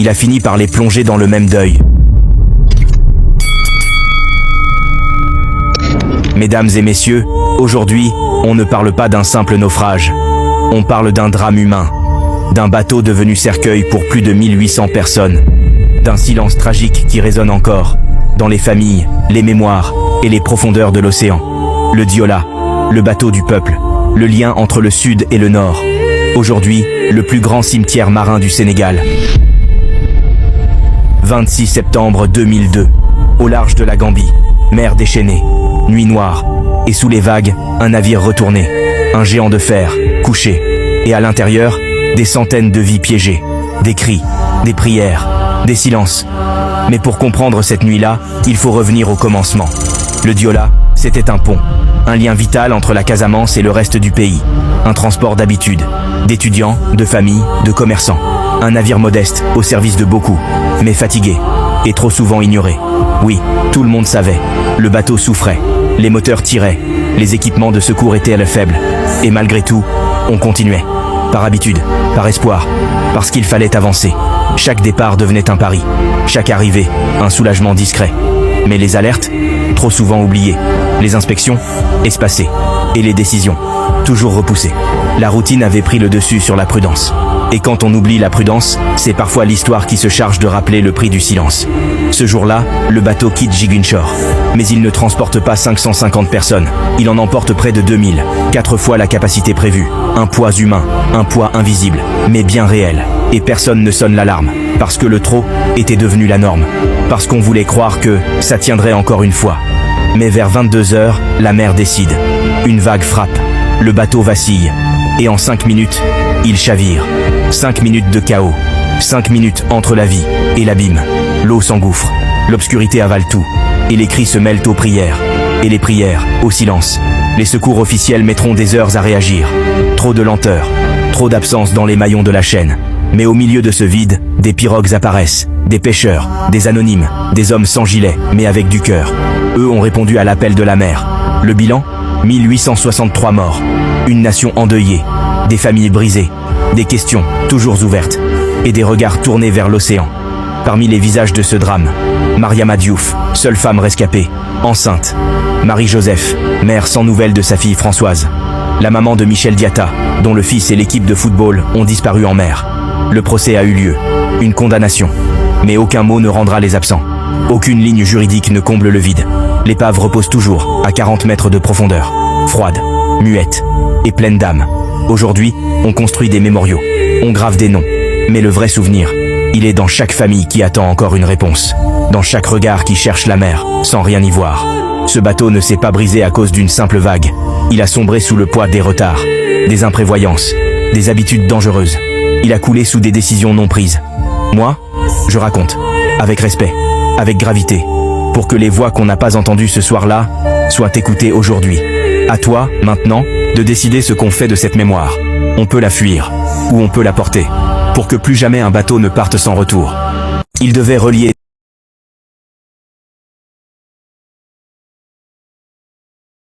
il a fini par les plonger dans le même deuil. Mesdames et messieurs, aujourd'hui, on ne parle pas d'un simple naufrage. On parle d'un drame humain, d'un bateau devenu cercueil pour plus de 1800 personnes, d'un silence tragique qui résonne encore dans les familles, les mémoires et les profondeurs de l'océan. Le Diola, le bateau du peuple, le lien entre le sud et le nord. Aujourd'hui, le plus grand cimetière marin du Sénégal. 26 septembre 2002, au large de la Gambie, mer déchaînée, nuit noire, et sous les vagues, un navire retourné, un géant de fer, couché, et à l'intérieur, des centaines de vies piégées, des cris, des prières, des silences. Mais pour comprendre cette nuit-là, il faut revenir au commencement. Le Diola, c'était un pont, un lien vital entre la Casamance et le reste du pays, un transport d'habitude, d'étudiants, de familles, de commerçants. Un navire modeste, au service de beaucoup, mais fatigué, et trop souvent ignoré. Oui, tout le monde savait, le bateau souffrait, les moteurs tiraient, les équipements de secours étaient faibles. Et malgré tout, on continuait. Par habitude, par espoir, parce qu'il fallait avancer. Chaque départ devenait un pari, chaque arrivée, un soulagement discret. Mais les alertes, trop souvent oubliées. Les inspections, espacées. Et les décisions, toujours repoussées. La routine avait pris le dessus sur la prudence. Et quand on oublie la prudence, c'est parfois l'histoire qui se charge de rappeler le prix du silence. Ce jour-là, le bateau quitte Ziguinchor. Mais il ne transporte pas 550 personnes. Il en emporte près de 2000, 4 fois la capacité prévue. Un poids humain, un poids invisible, mais bien réel. Et personne ne sonne l'alarme, parce que le trop était devenu la norme. Parce qu'on voulait croire que ça tiendrait encore une fois. Mais vers 22 h, la mer décide. Une vague frappe, le bateau vacille. Et en 5 minutes, il chavire. 5 minutes de chaos. 5 minutes entre la vie et l'abîme. L'eau s'engouffre. L'obscurité avale tout. Et les cris se mêlent aux prières. Et les prières, au silence. Les secours officiels mettront des heures à réagir. Trop de lenteur. Trop d'absence dans les maillons de la chaîne. Mais au milieu de ce vide, des pirogues apparaissent. Des pêcheurs, des anonymes, des hommes sans gilet, mais avec du cœur. Eux ont répondu à l'appel de la mer. Le bilan ? 1863 morts. Une nation endeuillée. Des familles brisées. Des questions toujours ouvertes. Et des regards tournés vers l'océan. Parmi les visages de ce drame, Mariama Diouf, seule femme rescapée, enceinte. Marie-Joseph, mère sans nouvelles de sa fille Françoise. La maman de Michel Diatta, dont le fils et l'équipe de football ont disparu en mer. Le procès a eu lieu. Une condamnation. Mais aucun mot ne rendra les absents. Aucune ligne juridique ne comble le vide. L'épave repose toujours, à 40 mètres de profondeur. Froide, muette et pleine d'âme. Aujourd'hui, on construit des mémoriaux. On grave des noms. Mais le vrai souvenir, il est dans chaque famille qui attend encore une réponse. Dans chaque regard qui cherche la mer, sans rien y voir. Ce bateau ne s'est pas brisé à cause d'une simple vague. Il a sombré sous le poids des retards, des imprévoyances, des habitudes dangereuses. Il a coulé sous des décisions non prises. Moi, je raconte, avec respect, avec gravité, pour que les voix qu'on n'a pas entendues ce soir-là soient écoutées aujourd'hui. À toi, maintenant, de décider ce qu'on fait de cette mémoire. On peut la fuir, ou on peut la porter, pour que plus jamais un bateau ne parte sans retour. Il devait relier